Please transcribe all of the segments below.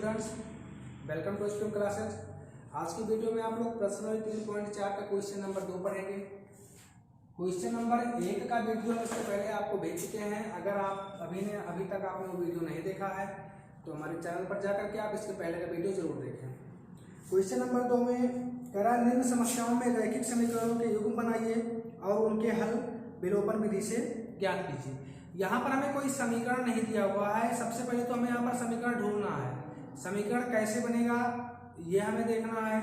Students, welcome to stream classes. आज की video में आप लोग प्रश्न 3.4 का क्वेश्चन नंबर 2 पढ़ेंगे। क्वेश्चन नंबर 1 का वीडियो इससे पहले आपको भेज चुके हैं। अगर आप अभी तक आपने वो वीडियो नहीं देखा है तो हमारे चैनल पर जाकर के आप इसके पहले का वीडियो जरूर देखें। क्वेश्चन नंबर 2 में करा निम्न समस्याओं में रैखिक समीकरणों के युग्म बनाइए और उनके हल विलोपन विधि से ज्ञात कीजिए। यहाँ पर हमें कोई समीकरण नहीं दिया हुआ है। सबसे पहले तो हमें यहाँ पर समीकरण ढूंढना है। समीकरण कैसे बनेगा ये हमें देखना है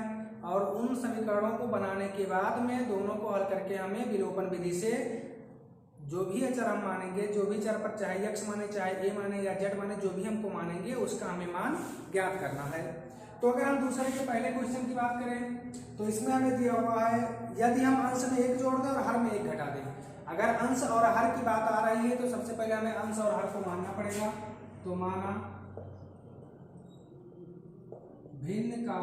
और उन समीकरणों को बनाने के बाद में दोनों को हल करके हमें विलोपन विधि से जो भी अचर हम मानेंगे, जो भी चर पर चाहे x माने चाहे a माने या z माने, जो भी हमको मानेंगे उसका हमें मान ज्ञात करना है। तो अगर हम दूसरे के पहले क्वेश्चन की बात करें तो इसमें हमें दिया हुआ है यदि हम अंश में 1 जोड़ दें और हर में 1 घटा दें। अगर अंश और हर की बात आ रही है तो सबसे पहले हमें अंश और हर को मानना पड़ेगा। तो माना भिन्न का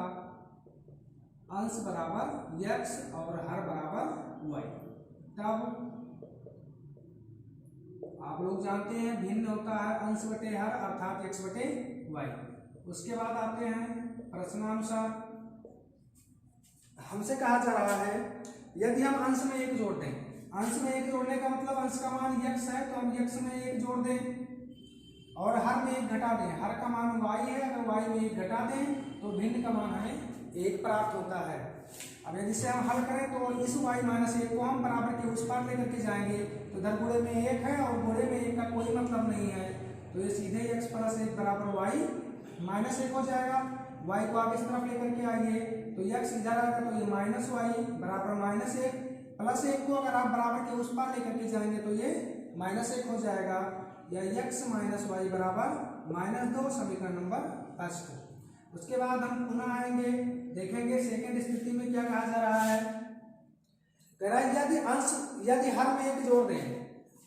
अंश बराबर x और हर बराबर y। तब आप लोग जानते हैं भिन्न होता है अंश बटे हर अर्थात x बटे y। उसके बाद आते हैं प्रश्नानुसार हमसे कहा जा रहा है यदि हम अंश में 1 जोड़ दें। अंश में 1 जोड़ने का मतलब अंश का मान x है तो हम x में 1 जोड़ दें और हर में 1 घटा दें। हर का मान y है, अगर y में 1 घटा दें तो भिन्न का मान हमें 1 प्राप्त होता है। अब यदि से हम हल करें तो इस y माइनस 1 को हम बराबर के उस पार लेकर के जाएंगे तो इधर गुणे में 1 है और गुणे में 1 का कोई मतलब नहीं है तो ये सीधे x प्लस 1 बराबर y माइनस 1 हो जाएगा। y को आप इस तरफ लेकर के आइए तो x इधर आएगा तो ये माइनस y बराबर माइनस 1 प्लस 1 को अगर आप बराबर के उस पार लेकर के जाएंगे तो ये माइनस 1 हो जाएगा या x माइनस वाई बराबर -2 समीकरण नंबर 1। उसके बाद हम पुनः आएंगे, देखेंगे सेकंड स्थिति में क्या कहा जा रहा है। यदि हर में 1 जोड़ दें,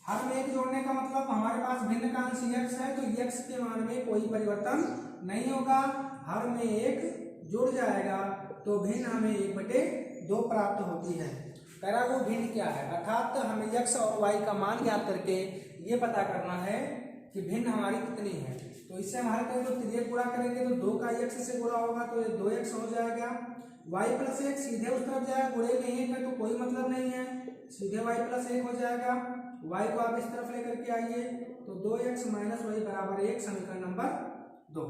हर में 1 जोड़ने का मतलब हमारे पास भिन्न का अंश x है तो x के मान में कोई परिवर्तन नहीं होगा। हर में 1 जुड़ जाएगा तो भिन्न हमें 1/2 प्राप्त होती है। करा वो भिन्न क्या है अर्थात हमें x और y का मान ज्ञात करके ये पता करना है कि भिन्न हमारी कितनी है। तो इससे हम हल करें तो 3 गुणा करेंगे तो 2 का x से गुणा होगा तो ये 2x हो जाएगा। y प्लस 1 सीधे उस तरफ जाएगा, गुणे में 1 है तो कोई मतलब नहीं है, सीधे y प्लस 1 हो जाएगा। y को आप इस तरफ लेकर के आइए तो 2x माइनस वाई बराबर 1 समीकरण नंबर 2।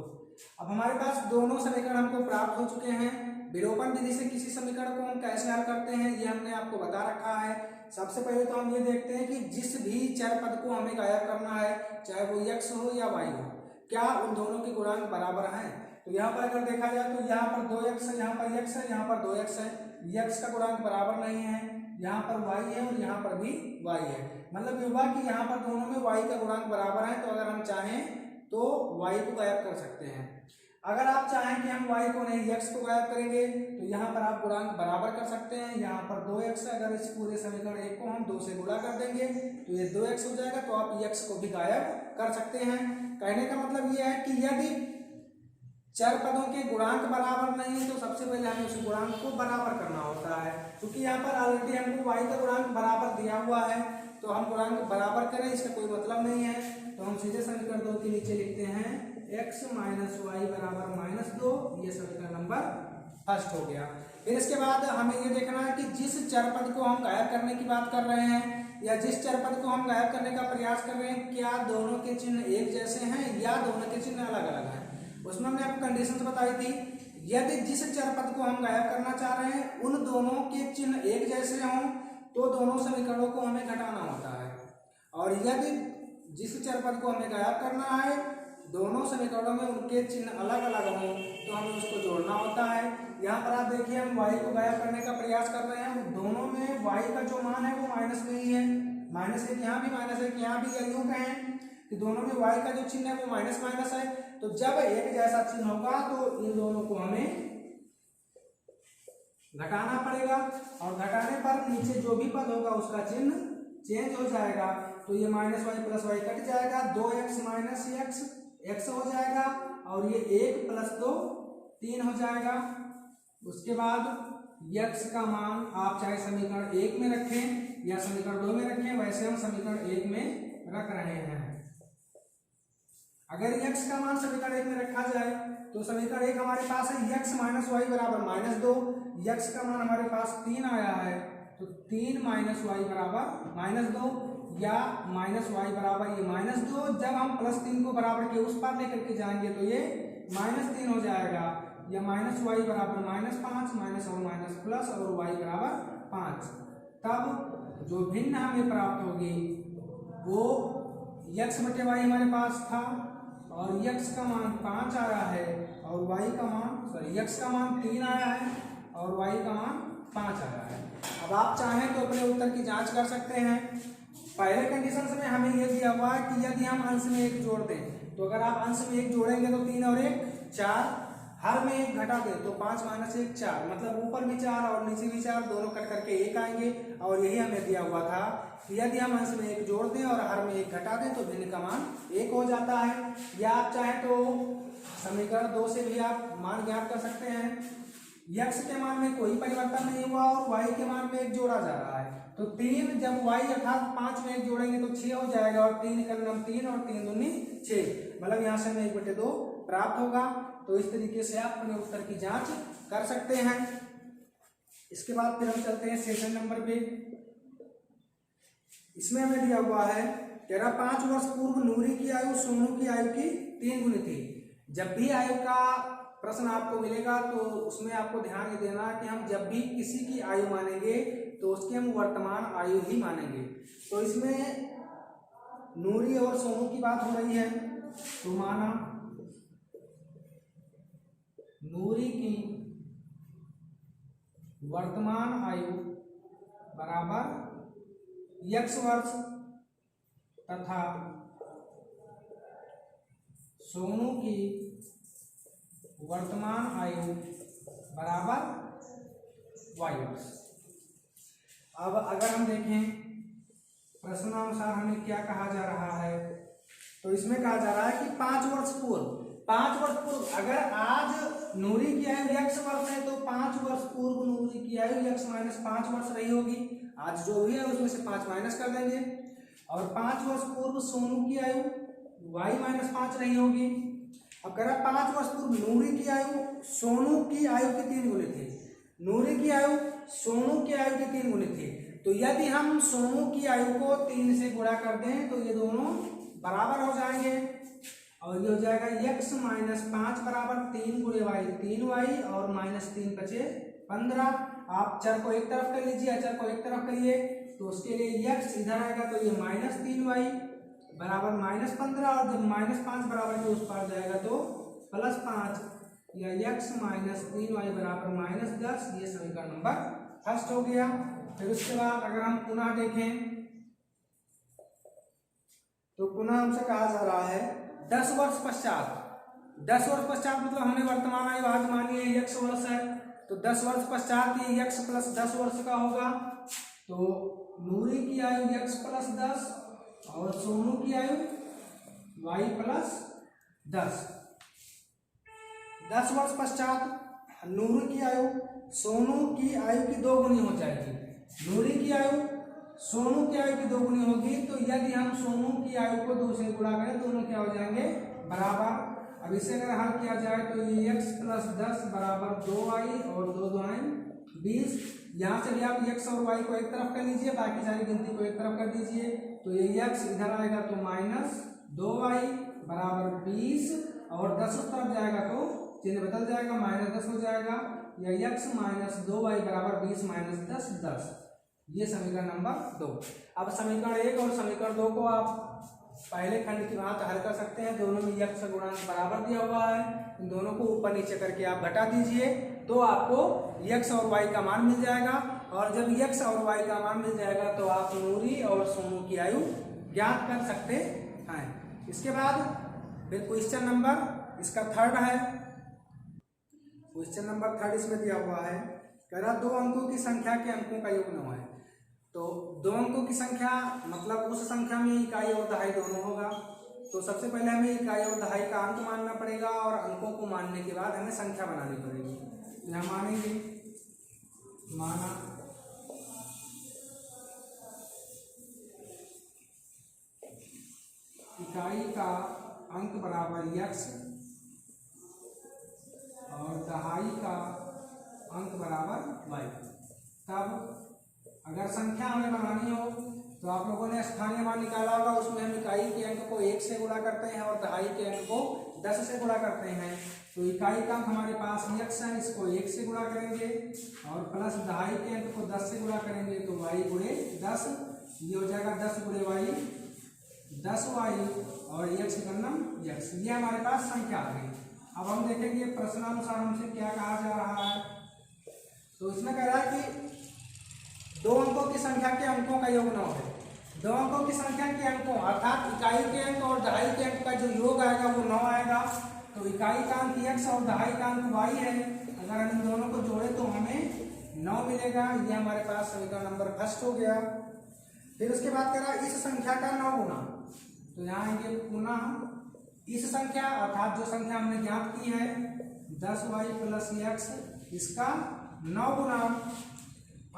अब हमारे पास दोनों समीकरण हमको प्राप्त हो चुके हैं। विलोपन विधि से किसी समीकरण को हम कैसे हल करते हैं ये हमने आपको बता रखा है। सबसे पहले तो हम ये देखते हैं कि जिस भी चर पद को हमें गायब करना है चाहे वो x हो या y हो, क्या उन दोनों के गुणांक बराबर हैं। तो यहाँ पर अगर देखा जाए तो यहाँ पर 2x है, यहाँ पर x है, यहाँ पर 2x है, x का गुणांक बराबर नहीं है, यहाँ पर y है और यहाँ पर भी y है। मतलब ये हुआ कि यहाँ पर दोनों में y का गुणांक बराबर है तो अगर हम चाहें तो y को गायब कर सकते हैं। अगर आप चाहें कि हम y को नहीं x को गायब करेंगे तो यहाँ पर आप गुणांक बराबर कर सकते हैं। यहाँ पर 2x है, अगर इस पूरे समीकरण 1 को हम 2 से गुणा कर देंगे तो ये 2x हो जाएगा तो आप x को भी गायब कर सकते हैं। कहने का मतलब ये है कि यदि चर पदों के गुणांक बराबर नहीं है तो सबसे पहले हमें उस गुणांक को बराबर करना होता है। क्योंकि यहाँ पर ऑलरेडी हमको y का गुणांक बराबर दिया हुआ है तो हम गुणांक बराबर करें इसका कोई मतलब नहीं है। तो हम सीधे समीकरण 2 के नीचे लिखते हैं x माइनस वाई बराबर -2, ये समीकरण नंबर 1 हो गया। फिर इसके बाद हमें ये देखना है कि जिस चर पद को हम गायब करने की बात कर रहे हैं या जिस चर पद को हम गायब करने का प्रयास कर रहे हैं क्या दोनों के चिन्ह एक जैसे हैं या दोनों के चिन्ह अलग अलग हैं। उसमें हमने आपको कंडीशंस बताई थी। यदि जिस चर पद को हम गायब करना चाह रहे हैं उन दोनों के चिन्ह एक जैसे हों तो दोनों समीकरणों को हमें घटाना होता है, और यदि जिस चर पद को हमें गायब करना है दोनों समीकरणों में उनके चिन्ह अलग अलग हों तो हमें उसको जोड़ना होता है। यहाँ पर आप देखिए हम y को गायब करने का प्रयास कर रहे हैं, दोनों में y का जो मान है वो माइनस में ही है, -1 यहाँ भी -1 यहाँ भी, या यूं कहें कि दोनों में y का जो चिन्ह है वो माइनस माइनस है। तो जब एक जैसा चिन्ह होगा तो इन दोनों को हमें घटाना पड़ेगा और घटाने पर नीचे जो भी पद होगा उसका चिन्ह चेंज हो जाएगा। तो ये -y प्लस y कट जाएगा, 2x माइनस x हो जाएगा और ये 1 प्लस 2 3 हो जाएगा। उसके बाद x का मान आप चाहे समीकरण 1 में रखें या समीकरण 2 में रखें, वैसे हम समीकरण 1 में रख रहे हैं। अगर x का मान समीकरण 1 में रखा जाए तो समीकरण 1 हमारे पास है x माइनस वाई बराबर -2, x का मान हमारे पास 3 आया है तो 3 माइनस वाई बराबर -2 या माइनस वाई बराबर ये -2। जब हम +3 को बराबर के उस पार लेकर के जाएंगे तो ये -3 हो जाएगा, या माइनस वाई बराबर -5 माइनस और माइनस प्लस और वाई बराबर 5। तब जो भिन्न हमें प्राप्त होगी वो x बटे वाई हमारे पास था और x का मान 5 आया है और y का मान x का मान 3 आया है और y का मान 5 आया है। अब आप चाहें तो अपने उत्तर की जांच कर सकते हैं। पहले कंडीशन में हमें यह दिया हुआ है कि यदि हम अंश में 1 जोड़ दें तो अगर आप अंश में 1 जोड़ेंगे तो 3 और 1 4, हर में 1 घटा दें तो 5 माइनस 1 4, मतलब ऊपर भी 4 और नीचे भी 4 दोनों कट करके 1 आएंगे। और यही हमें दिया हुआ था कि यदि हम अंश में 1 जोड़ दें और हर में 1 घटा दें तो भिन्न का मान 1 हो जाता है। या आप चाहें तो समीकरण 2 से भी आप मान ज्ञात कर सकते हैं। x के मान में कोई परिवर्तन नहीं हुआ और y के मान में 1 जोड़ा जा रहा है तो 3 जब y अर्थात 5 में 1 जोड़ेंगे तो 6 हो जाएगा और 3 का नम 3 और 3 दूनी 6, मतलब यहाँ से हमें 1/2 प्राप्त होगा। तो इस तरीके से आप अपने उत्तर की जांच कर सकते हैं। इसके बाद फिर हम चलते हैं सेशन नंबर पे। इसमें हमें दिया हुआ है कह रहा 5 वर्ष पूर्व नूरी की आयु सोनू की आयु की 3 गुनी थी। जब भी आयु का प्रश्न आपको मिलेगा तो उसमें आपको ध्यान ये देना कि हम जब भी किसी की आयु मानेंगे तो उसकी हम वर्तमान आयु ही मानेंगे। तो इसमें नूरी और सोनू की बात हो रही है तो माना नूरी की वर्तमान आयु बराबर x वर्ष तथा सोनू की वर्तमान आयु बराबर y वर्ष। अब अगर हम देखें प्रश्नानुसार हमें क्या कहा जा रहा है तो इसमें कहा जा रहा है कि 5 वर्ष पूर्व अगर आज नूरी की आयु x वर्ष है तो 5 वर्ष पूर्व नूरी की आयु x माइनस 5 वर्ष रही होगी। आज जो भी है उसमें से 5 माइनस कर देंगे। और 5 वर्ष पूर्व सोनू की आयु y माइनस 5 रही होगी। अब कह रहा 5 वर्ष पूर्व नूरी की आयु सोनू की आयु के 3 गुने थी। नूरी की आयु सोनू की आयु के 3 गुने थी। तो यदि हम सोनू की आयु को 3 से गुणा कर दें तो ये दोनों बराबर हो जाएंगे और ये हो जाएगा x माइनस 5 बराबर 3 गुणे वाई 3y और माइनस 3 बचे 15। आप चर को एक तरफ कर लीजिए, अचर को एक तरफ करिए तो उसके लिए x इधर आएगा तो ये माइनस 3y बराबर माइनस 15 और जब माइनस 5 बराबर के उस पार जाएगा तो प्लस 5 या x माइनस 3y बराबर माइनस 10। ये समीकरण नंबर फर्स्ट हो गया। फिर उसके बाद अगर हम पुनः देखें तो पुनः हमसे कहा जा रहा है 10 वर्ष पश्चात। 10 वर्ष पश्चात मतलब हमने वर्तमान आयु आज मानी है x वर्ष है तो 10 वर्ष पश्चात ये x प्लस 10 वर्ष का होगा। तो नूरी की आयु x प्लस 10 और सोनू की आयु y प्लस 10। 10 वर्ष पश्चात नूरी की आयु सोनू की आयु की 2 गुनी हो जाएगी। नूरी की आयु सोनू की आयु की 2 गुनी होगी तो यदि हम सोनू की आयु को 2 से गुणा करें दोनों क्या हो जाएंगे बराबर। अब इसे अगर हल किया जाए तो ये x प्लस 10 बराबर 2y और 2 2 20। यहाँ से भी आप x और y को एक तरफ कर लीजिए, बाकी सारी गिनती को एक तरफ कर दीजिए तो ये x इधर आएगा तो माइनस 2y बराबर 20 और 10 उस तरफ जाएगा तो चिन्ह बदल जाएगा माइनस 10 हो जाएगा या x माइनस 2y बराबर 20 माइनस 10 10। ये समीकरण नंबर 2। अब समीकरण 1 और समीकरण 2 को आप पहले खंड की बात हल कर सकते हैं। दोनों में x गुणांक बराबर दिया हुआ है, इन दोनों को ऊपर नीचे करके आप घटा दीजिए तो आपको x और y का मान मिल जाएगा। और जब x और y का मान मिल जाएगा तो आप नूरी और सोनू की आयु ज्ञात कर सकते हैं। इसके बाद फिर क्वेश्चन नंबर इसका 3rd है। क्वेश्चन नंबर 3rd इसमें दिया हुआ है कह रहा 2 अंकों की संख्या के अंकों का योग 9 है। तो 2 अंकों की संख्या मतलब उस संख्या में इकाई और दहाई दोनों होगा। तो सबसे पहले हमें इकाई और दहाई का अंक मानना पड़ेगा और अंकों को मानने के बाद हमें संख्या बनानी पड़ेगी। यहाँ मानेंगे माना इकाई का अंक बराबर x और दहाई का अंक बराबर y। तब अगर संख्या हमें बनानी हो तो आप लोगों ने स्थानीय मान निकाला होगा, उसमें हम इकाई के अंक को 1 से गुणा करते हैं और दहाई के अंक को 10 से गुणा करते हैं। तो इकाई का अंक हमारे पास x है, इसको 1 से गुणा करेंगे और प्लस दहाई के अंक को 10 से गुणा करेंगे तो y गुणे 10, ये हो जाएगा 10 गुणे y 10y और x का नाम x। ये हमारे पास संख्या आ गई। अब हम देखेंगे प्रश्नानुसार हमसे क्या कहा जा रहा है। तो इसमें कह रहा है कि दो अंकों की संख्या के अंकों का योग 9 है। दो अंकों की संख्या के अंकों अर्थात इकाई के अंक और दहाई के अंक का जो योग आएगा वो 9 आएगा। तो इकाई का अंक x और दहाई का अंक y है, अगर हम इन दोनों को जोड़े तो हमें 9 मिलेगा। ये हमारे पास समीकरण नंबर फर्स्ट हो गया। फिर उसके बाद कह रहा है इस संख्या का 9 गुना। तो यहाँ आएंगे पुनः इस संख्या अर्थात जो संख्या हमने ज्ञात की है 10y प्लस x, इसका 9 गुना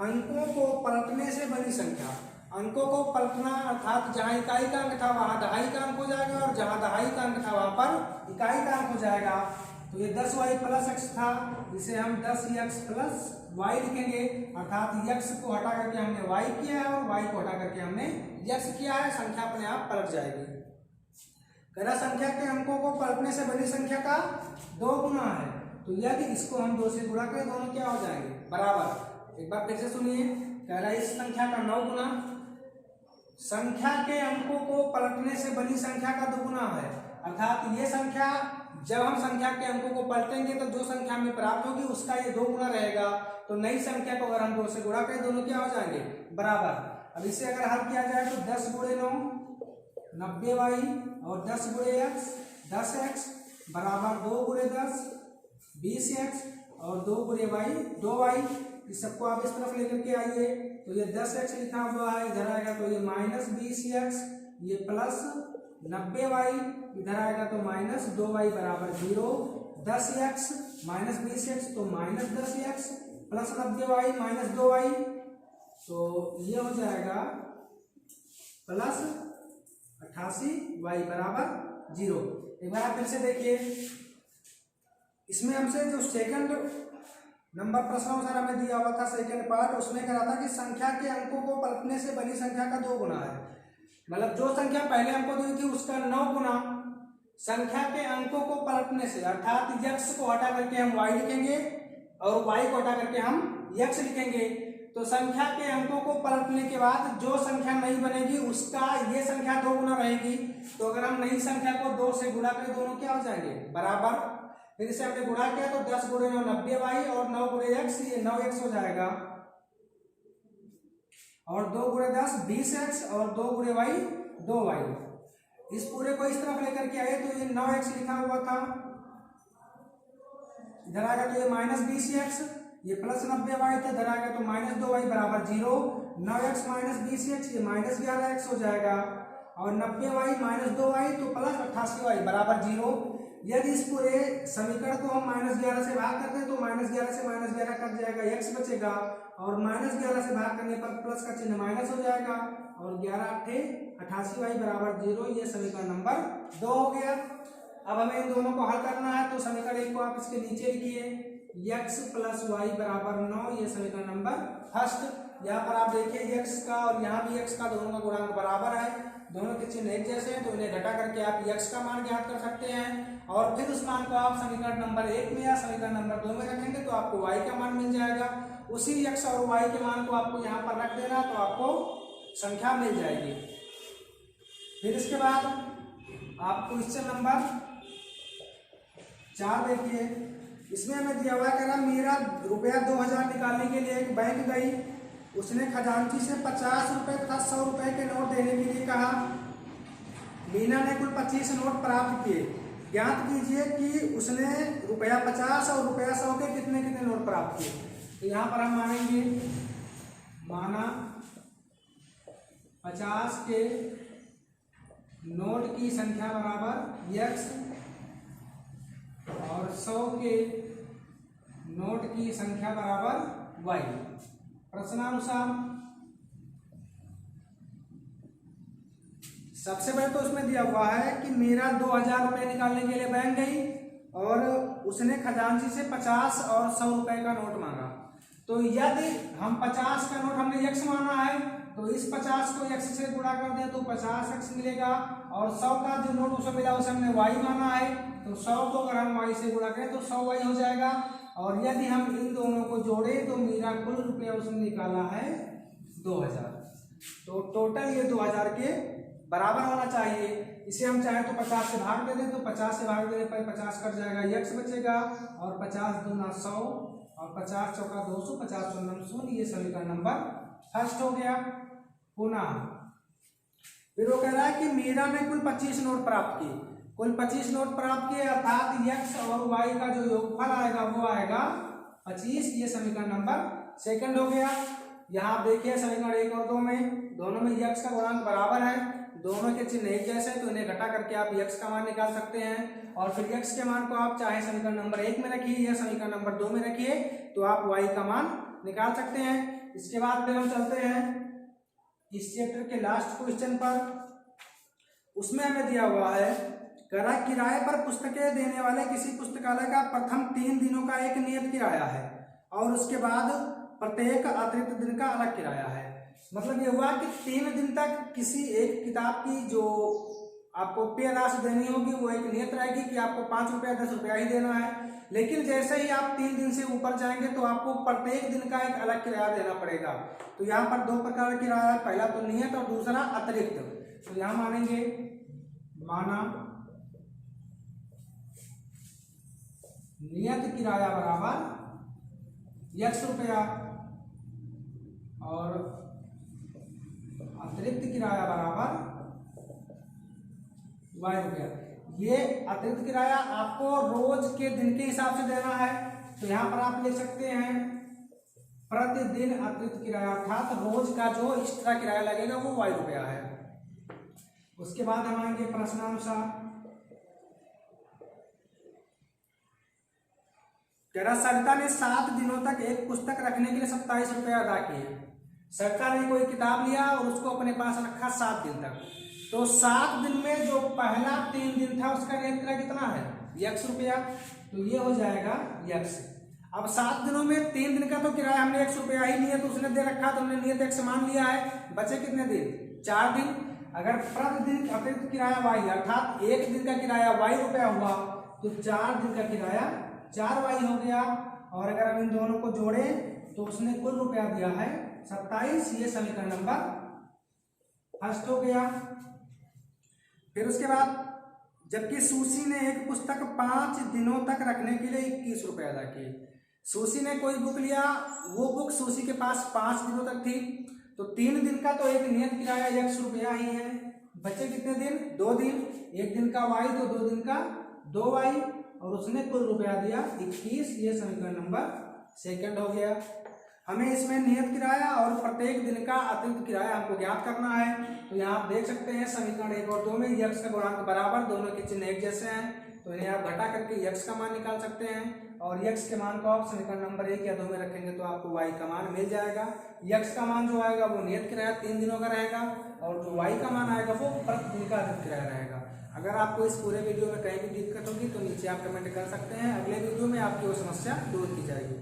अंकों को पलटने से बनी संख्या। अंकों को पलटना अर्थात जहाँ इकाई का अंक था वहाँ दहाई का अंक हो जाएगा और जहाँ दहाई का अंक था वहाँ पर इकाई का अंक हो जाएगा। तो ये 10y प्लस x था, इसे हम 10x प्लस y लिखेंगे अर्थात x को हटा करके हमने y किया है और y को हटा करके हमने x किया है। संख्या अपने आप पलट जाएगी। कह संख्या के अंकों को पलटने से बनी संख्या का 2 गुना है। तो यदि इसको हम 2 से गुणा करें दोनों क्या हो जाएंगे बराबर। एक बार फिर से सुनिए, कह रहा है इस संख्या का 9 गुना संख्या के अंकों को पलटने से बनी संख्या का 2 गुना है। अर्थात ये संख्या जब हम संख्या के अंकों को पलटेंगे तो जो संख्या हमें प्राप्त होगी उसका ये 2 गुना रहेगा। तो नई संख्या को अगर हम 2 से गुणा करें दोनों क्या हो जाएंगे बराबर। अब इसे अगर हल किया जाए तो 10 गुणे 9 90y और 10 गुणे x 10x बराबर 2 गुणे 10 20x और 2 गुणे y 2y। इस सबको आप इस तरफ लेकर के आइए तो ये 10x लिखा हुआ है, इधर आएगा तो ये माइनस 20x, ये प्लस 90y, इधर आएगा तो माइनस 2y बराबर 0। 10x माइनस 20x तो minus 10x plus 90y minus 2y, तो ये हो जाएगा प्लस 88y बराबर 0। एक बार फिर से देखिए, इसमें हमसे जो सेकंड नंबर प्रश्नानुसार हमें दिया हुआ था सेकंड पार्ट, उसमें कह रहा था कि संख्या के अंकों को पलटने से बनी संख्या का 2 गुना है। मतलब जो संख्या पहले हमको दी थी उसका 9 गुना संख्या के अंकों को पलटने से अर्थात x को हटा करके हम y लिखेंगे और y को हटा करके हम x लिखेंगे। तो संख्या के अंकों को पलटने के बाद जो संख्या नहीं बनेगी उसका ये संख्या 2 गुना रहेगी। तो अगर हम नई संख्या को 2 से गुणा करें दोनों क्या हो जाएंगे बराबर। फिर इसे हमने गुणा किया तो 10 गुणे 9 90y और 9 गुणे x ये 9x हो जाएगा और 2 गुणे 10 20x और 2 गुणे y 2y। इस पूरे को इस तरफ लेकर के आए तो ये 9x लिखा हुआ था, इधर आएगा तो ये माइनस 20x, ये प्लस 90y था, इधर आएगा तो माइनस 2y बराबर 0। 9x माइनस 20x ये माइनस 11x हो जाएगा और 90y माइनस 2y तो प्लस 88y बराबर 0। यदि इस पूरे समीकरण को हम -11 से भाग करते हैं तो -11 से -11 कट जाएगा, x बचेगा और -11 से भाग करने पर प्लस का चिन्ह माइनस हो जाएगा और 11 × 88y बराबर 0। ये समीकरण नंबर 2 हो गया। अब हमें इन दोनों को हल करना है तो समीकरण 1 को आप इसके नीचे लिखिए x प्लस y बराबर 9, ये समीकरण नंबर फर्स्ट। यहाँ पर आप देखिए x का और यहाँ भी x का दोनों का गुणांक बराबर है, दोनों के चिन्ह एक जैसे हैं तो इन्हें घटा करके आप x का मान ज्ञात कर सकते हैं और फिर उस मान को आप समीकरण नंबर 1 में या समीकरण नंबर 2 में रखेंगे तो आपको y का मान मिल जाएगा। उसी x और y के मान को आपको यहाँ पर रख देना तो आपको संख्या मिल जाएगी। फिर इसके बाद आपको क्वेश्चन नंबर 4 देखिए, इसमें हमें दिया हुआ कह रहा मेरा रुपया 2000 निकालने के लिए एक बैंक गई, उसने खजांची से 50 रुपए तथा 100 रुपए के नोट देने के लिए कहा। मीना ने कुल 25 नोट प्राप्त किए। ज्ञात कीजिए कि उसने रुपया 50 और रुपया 100 के कितने कितने नोट प्राप्त किए। तो यहाँ पर हम मानेंगे, माना 50 के नोट की संख्या बराबर x और 100 के नोट की संख्या बराबर y। प्रश्नानुसार सबसे पहले तो उसमें दिया हुआ है कि मेरा 2000 रुपये निकालने के लिए बैंक गई और उसने खजांची से 50 और 100 रुपए का नोट मांगा। तो यदि हम 50 का नोट हमने x माना है तो इस 50 को x से गुणा कर दें तो 50x मिलेगा, और 100 का जो नोट उसे मिला उसे हमने y माना है तो 100 को अगर हम y से गुणा करें तो 100y हो जाएगा। और यदि हम इन दोनों को जोड़ें तो मेरा कुल रुपया उसने निकाला है 2000। तो टोटल ये 2000 के बराबर होना चाहिए। इसे हम चाहे तो 50 से भाग दे दें तो 50 से भाग देने पर 50 कट जाएगा, x बचेगा, और 50 दूना 100 और 50 चौका 200, 50 शून्य शून्य। ये समीकरण नंबर फर्स्ट हो गया। पुनः फिर वो कह रहा है कि मीरा ने कुल 25 नोट प्राप्त किए। कुल 25 नोट प्राप्त किए अर्थात x और y का जो योगफल आएगा वो आएगा 25। ये समीकरण नंबर सेकंड हो गया। यहाँ आप देखिए समीकरण 1 और 2 में दोनों में x का गुणांक बराबर है, दोनों के चिन्ह एक जैसे तो इन्हें घटा करके आप x का मान निकाल सकते हैं। और फिर x के मान को आप चाहे समीकरण नंबर 1 में रखिए या समीकरण नंबर 2 में रखिए तो आप y का मान निकाल सकते हैं। इसके बाद फिर हम चलते हैं इस चैप्टर के लास्ट क्वेश्चन पर। उसमें हमें दिया हुआ है किराए पर पुस्तकें देने वाले किसी पुस्तकालय का प्रथम 3 दिनों का एक नियत किराया है और उसके बाद प्रत्येक अतिरिक्त दिन का अलग किराया है। मतलब ये हुआ कि 3 दिन तक किसी एक किताब की जो आपको पेय राशि देनी होगी वो एक नियत रहेगी कि आपको 5 रुपया 10 रुपया ही देना है। लेकिन जैसे ही आप 3 दिन से ऊपर जाएंगे तो आपको प्रत्येक दिन का एक अलग किराया देना पड़ेगा। तो यहाँ पर 2 प्रकार का किराया है, पहला तो नियत और दूसरा अतिरिक्त। तो यहाँ मानेंगे माना नियत किराया बराबर x रुपया और अतिरिक्त किराया बराबर y रुपया। ये अतिरिक्त किराया आपको रोज के दिन के हिसाब से देना है। तो यहाँ पर आप लिख सकते हैं प्रतिदिन अतिरिक्त किराया, अर्थात रोज का जो एक्स्ट्रा किराया लगेगा वो y रुपया है। उसके बाद हम आएंगे प्रश्नानुसार। सरिता ने 7 दिनों तक एक पुस्तक रखने के लिए 27 रुपये अदा किए। सरिता ने कोई किताब लिया और उसको अपने पास रखा 7 दिन तक। तो 7 दिन में जो पहला 3 दिन था उसका नियत किराया कितना है x रुपया, तो ये हो जाएगा x। अब 7 दिनों में 3 दिन का तो किराया हमने x रुपया ही नियत उसने दे रखा तो हमने नियत x मान लिया है। बचे कितने दिन 4 दिन। अगर प्रतिदिन अतिरिक्त किराया y अर्थात 1 दिन का किराया y रुपया हुआ तो 4 दिन का किराया 4y हो गया। और अगर हम इन दोनों को जोड़ें तो उसने कुल रुपया दिया है 27। ये समीकरण नंबर फर्स्ट हो गया। फिर उसके बाद जबकि सुशी ने एक पुस्तक 5 दिनों तक रखने के लिए 21 रुपये अदा किए। सुशी ने कोई बुक लिया, वो बुक सुशी के पास 5 दिनों तक थी तो 3 दिन का तो एक नियत किराया x रुपया ही है। बचे कितने दिन 2 दिन, 1 दिन का y तो 2 दिन का 2y और उसने कुल रुपया दिया 21। ये समीकरण नंबर सेकंड हो गया। हमें इसमें नियत किराया और प्रत्येक दिन का अतिरिक्त किराया हमको ज्ञात करना है। तो यहाँ आप देख सकते हैं समीकरण 1 और 2 में x का गुणांक बराबर, दोनों के चिन्ह एक जैसे हैं तो इन्हें आप घटा करके x का मान निकाल सकते हैं। और x के मान को आप समीकरण नंबर 1 या 2 में रखेंगे तो आपको y का मान मिल जाएगा। x का मान जो आएगा वो नियत किराया 3 दिनों का रहेगा और जो y का मान आएगा वो प्रतिदिन का अतिरिक्त किराया रहेगा। अगर आपको इस पूरे वीडियो में कहीं भी दिक्कत होगी तो नीचे आप कमेंट कर सकते हैं। अगले वीडियो में आपकी वो समस्या दूर की जाएगी।